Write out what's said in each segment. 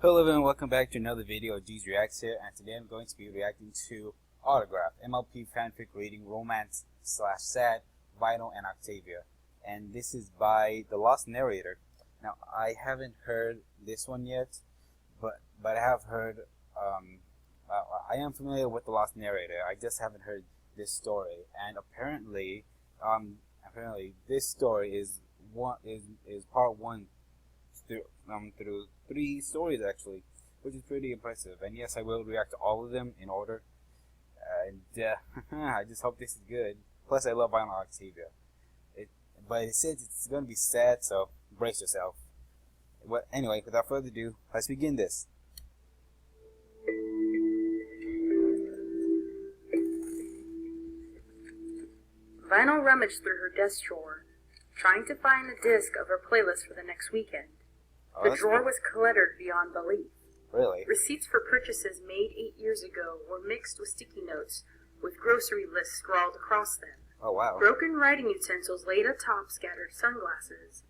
Hello everyone, welcome back to another video of G's Reacts here, and today I'm going to be reacting to Autograph, MLP fanfic reading romance / sad, Vinyl and Octavia. And this is by The Lost Narrator. Now, I haven't heard this one yet, but I have heard, I am familiar with The Lost Narrator. I just haven't heard this story, and apparently this story is part one through 3 stories actually, which is pretty impressive. And yes, I will react to all of them in order. And I just hope this is good. Plus, I love Vinyl Octavia. But it says it's going to be sad, so brace yourself. Well, anyway, without further ado, let's begin this. Vinyl rummaged through her desk drawer, trying to find the disc of her playlist for the next weekend. The drawer was cluttered beyond belief. Really? Receipts for purchases made 8 years ago were mixed with sticky notes, with grocery lists scrawled across them. Oh, wow. Broken writing utensils laid atop scattered sunglasses.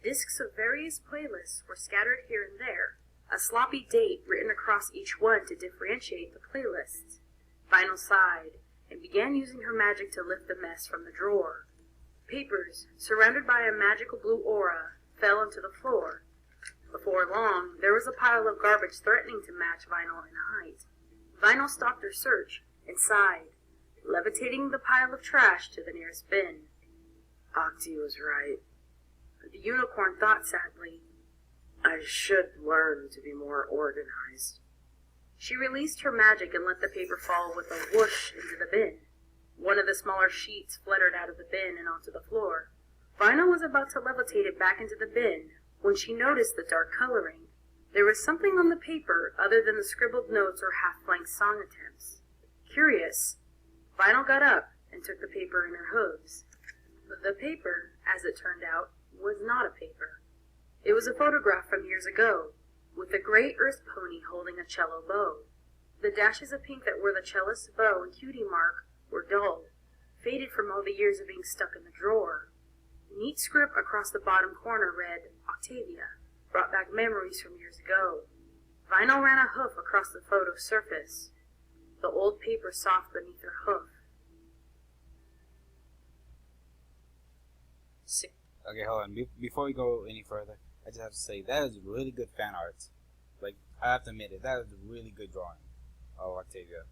Discs of various playlists were scattered here and there, a sloppy date written across each one to differentiate the playlists. Vinyl sighed and began using her magic to lift the mess from the drawer. Papers, surrounded by a magical blue aura, fell onto the floor. Before long, there was a pile of garbage threatening to match Vinyl in height. Vinyl stopped her search and sighed, levitating the pile of trash to the nearest bin. Octi was right. The unicorn thought sadly, I should learn to be more organized. She released her magic and let the paper fall with a whoosh into the bin. One of the smaller sheets fluttered out of the bin and onto the floor. Vinyl was about to levitate it back into the bin when she noticed the dark coloring. There was something on the paper other than the scribbled notes or half-blank song attempts. Curious, Vinyl got up and took the paper in her hooves. The paper, as it turned out, was not a paper. It was a photograph from years ago, with a gray earth pony holding a cello bow. The dashes of pink that were the cellist's bow and cutie mark were dull, faded from all the years of being stuck in the drawer. Neat script across the bottom corner read, Octavia, brought back memories from years ago. Vinyl ran a hoof across the photo's surface, the old paper soft beneath her hoof. Okay, hold on. Before we go any further, I just have to say, that is really good fan art. Like, I have to admit it, that is a really good drawing of Octavia.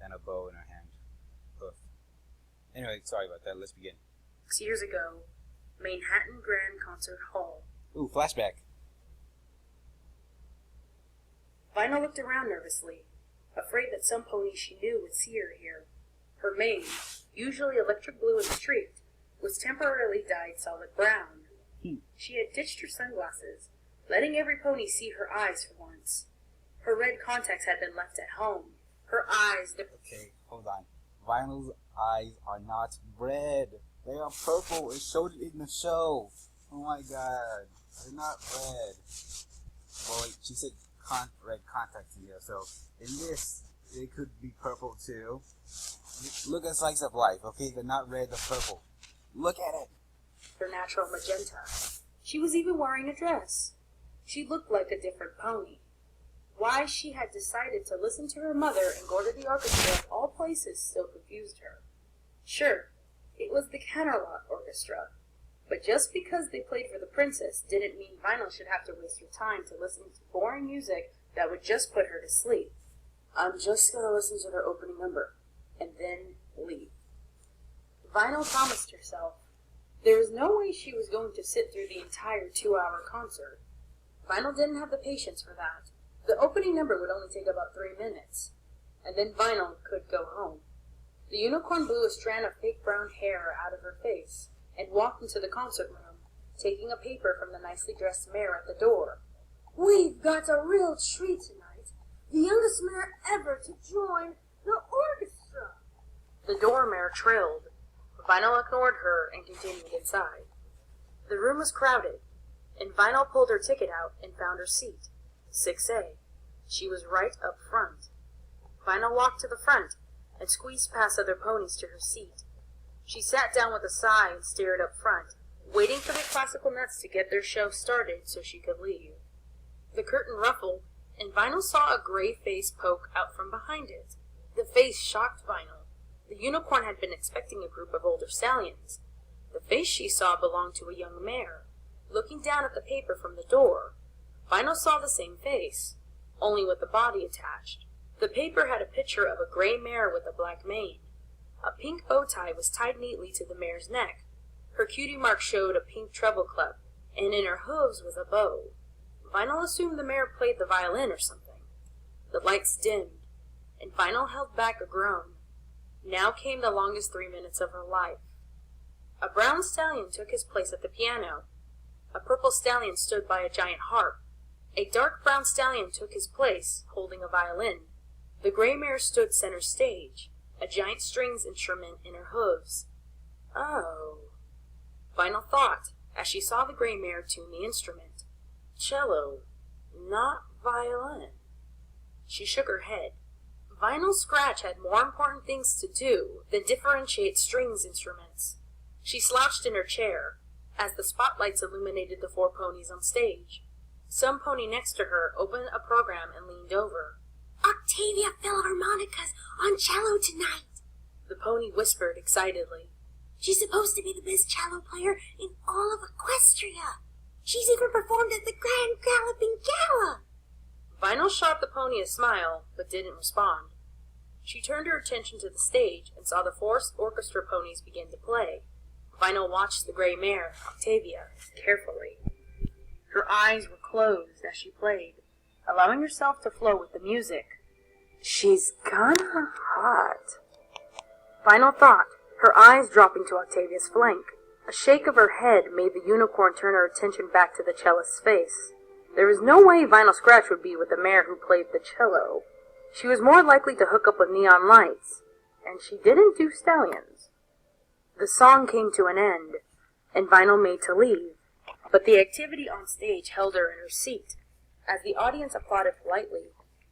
And a bow in her hand. Hoof. Anyway, sorry about that. Let's begin. 6 years ago, Manhattan Grand Concert Hall. Ooh, flashback. Vinyl looked around nervously, afraid that some pony she knew would see her here. Her mane, usually electric blue and streaked, was temporarily dyed solid brown. She had ditched her sunglasses, letting every pony see her eyes for once. Her red contacts had been left at home. Her eyes... Okay, hold on. Vinyl's eyes are not red. They are purple. It showed it in the show. Oh my god. They're not red. Well, wait, she said red contacts in here, so in this, they could be purple too. Look at Slice of Life, okay? They're not red, they're purple. Look at it. Her natural magenta. She was even wearing a dress. She looked like a different pony. Why she had decided to listen to her mother and go to the orchestra of all places still confused her. Sure, it was the Canterlot Orchestra, but just because they played for the princess didn't mean Vinyl should have to waste her time to listen to boring music that would just put her to sleep. I'm just going to listen to their opening number, and then leave. Vinyl promised herself there was no way she was going to sit through the entire 2-hour concert. Vinyl didn't have the patience for that. The opening number would only take about 3 minutes, and then Vinyl could go home. The unicorn blew a strand of fake brown hair out of her face and walked into the concert room, taking a paper from the nicely dressed mayor at the door. We've got a real treat tonight. The youngest mayor ever to join the orchestra. The doormare trilled. Vinyl ignored her and continued inside. The room was crowded, and Vinyl pulled her ticket out and found her seat, 6A. She was right up front. Vinyl walked to the front and squeezed past other ponies to her seat. She sat down with a sigh and stared up front, waiting for the classical nuts to get their show started so she could leave. The curtain ruffled, and Vinyl saw a gray face poke out from behind it. The face shocked Vinyl. The unicorn had been expecting a group of older stallions. The face she saw belonged to a young mare. Looking down at the paper from the door, Vinyl saw the same face, only with the body attached. The paper had a picture of a gray mare with a black mane. A pink bow tie was tied neatly to the mare's neck. Her cutie mark showed a pink treble clef, and in her hooves was a bow. Vinyl assumed the mare played the violin or something. The lights dimmed, and Vinyl held back a groan. Now came the longest 3 minutes of her life. A brown stallion took his place at the piano. A purple stallion stood by a giant harp. A dark brown stallion took his place, holding a violin. The gray mare stood center stage, a giant strings instrument in her hooves. Oh, Vinyl thought, as she saw the gray mare tune the instrument. Cello, not violin. She shook her head. Vinyl Scratch had more important things to do than differentiate strings instruments. She slouched in her chair, as the spotlights illuminated the 4 ponies on stage. Some pony next to her opened a program and leaned over. Octavia Philharmonica's on cello tonight, the pony whispered excitedly. She's supposed to be the best cello player in all of Equestria. She's even performed at the Grand Galloping Gala. Vinyl shot the pony a smile, but didn't respond. She turned her attention to the stage and saw the 4 orchestra ponies begin to play. Vinyl watched the gray mare, Octavia, carefully. Her eyes were closed as she played, allowing herself to flow with the music. She's kinda hot, Vinyl thought, her eyes dropping to Octavia's flank. A shake of her head made the unicorn turn her attention back to the cellist's face. There was no way Vinyl Scratch would be with the mare who played the cello. She was more likely to hook up with neon lights, and she didn't do stallions. The song came to an end, and Vinyl made to leave, but the activity on stage held her in her seat. As the audience applauded politely,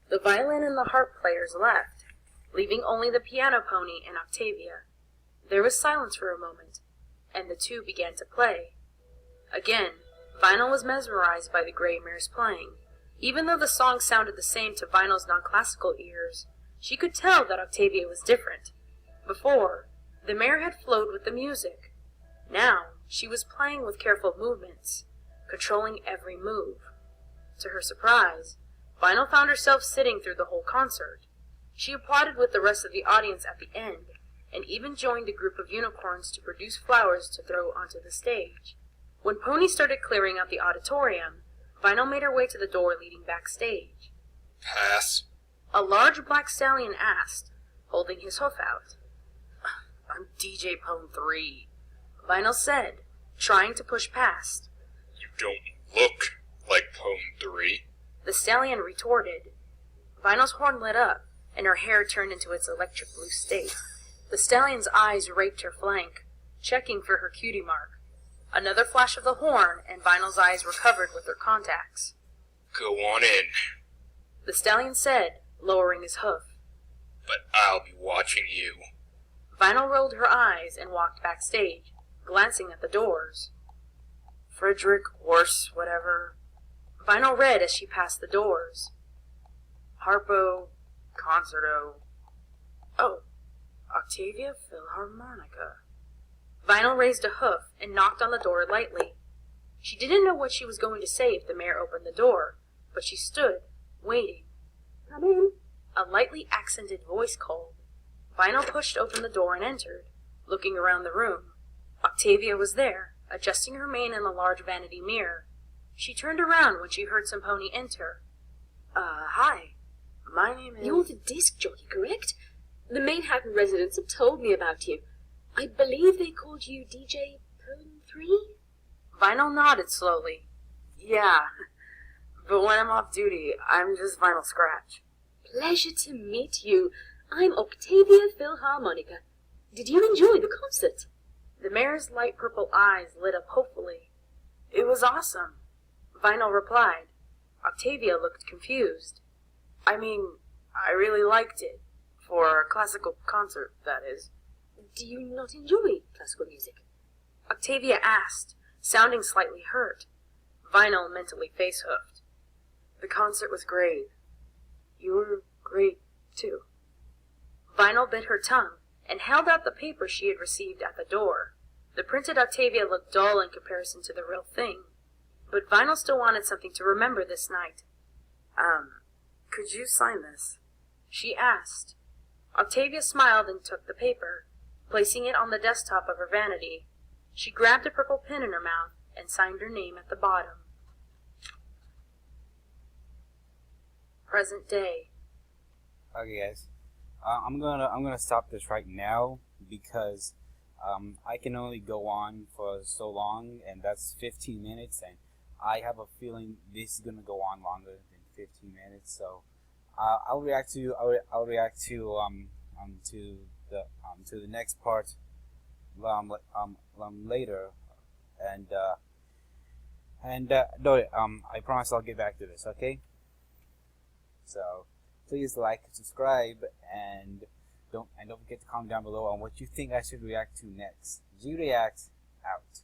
the violin and the harp players left, leaving only the piano pony and Octavia. There was silence for a moment, and the two began to play. Again, Vinyl was mesmerized by the gray mare's playing. Even though the song sounded the same to Vinyl's non-classical ears, she could tell that Octavia was different. Before, the mare had flowed with the music. Now, she was playing with careful movements, controlling every move. To her surprise, Vinyl found herself sitting through the whole concert. She applauded with the rest of the audience at the end, and even joined a group of unicorns to produce flowers to throw onto the stage. When Pony started clearing out the auditorium, Vinyl made her way to the door leading backstage. Pass. A large black stallion asked, holding his hoof out. I'm DJ Pone 3, Vinyl said, trying to push past. You don't look like Pone 3. The stallion retorted. Vinyl's horn lit up, and her hair turned into its electric blue state. The stallion's eyes raked her flank, checking for her cutie mark. Another flash of the horn, and Vinyl's eyes were covered with her contacts. Go on in. The stallion said, lowering his hoof. But I'll be watching you. Vinyl rolled her eyes and walked backstage, glancing at the doors. Frederick, horse, whatever. Vinyl read as she passed the doors. Harpo, concerto. Oh, Octavia Philharmonica. Vinyl raised a hoof and knocked on the door lightly. She didn't know what she was going to say if the mare opened the door, but she stood, waiting. Come in, a lightly accented voice called. Vinyl pushed open the door and entered, looking around the room. Octavia was there, adjusting her mane in a large vanity mirror. She turned around when she heard some pony enter. Hi. My name is... You're the disc jockey, correct? The Manhattan residents have told me about you. I believe they called you DJ Pone 3? Vinyl nodded slowly. Yeah, but when I'm off duty, I'm just Vinyl Scratch. Pleasure to meet you. I'm Octavia Philharmonica. Did you enjoy the concert? The mare's light purple eyes lit up hopefully. It was awesome, Vinyl replied. Octavia looked confused. I mean, I really liked it. For a classical concert, that is. Do you not enjoy classical music? Octavia asked, sounding slightly hurt. Vinyl mentally face-hoofed. The concert was great. You were great, too. Vinyl bit her tongue and held out the paper she had received at the door. The printed Octavia looked dull in comparison to the real thing, but Vinyl still wanted something to remember this night. Could you sign this? She asked. Octavia smiled and took the paper, placing it on the desktop of her vanity. She grabbed a purple pen in her mouth and signed her name at the bottom. Present day. Okay, guys. I'm gonna stop this right now because I can only go on for so long, and that's 15 minutes, and I have a feeling this is gonna go on longer than 15 minutes. So I'll react to the next part later, and I promise I'll get back to this. Okay. So please like, subscribe, and don't forget to comment down below on what you think I should react to next. G React out.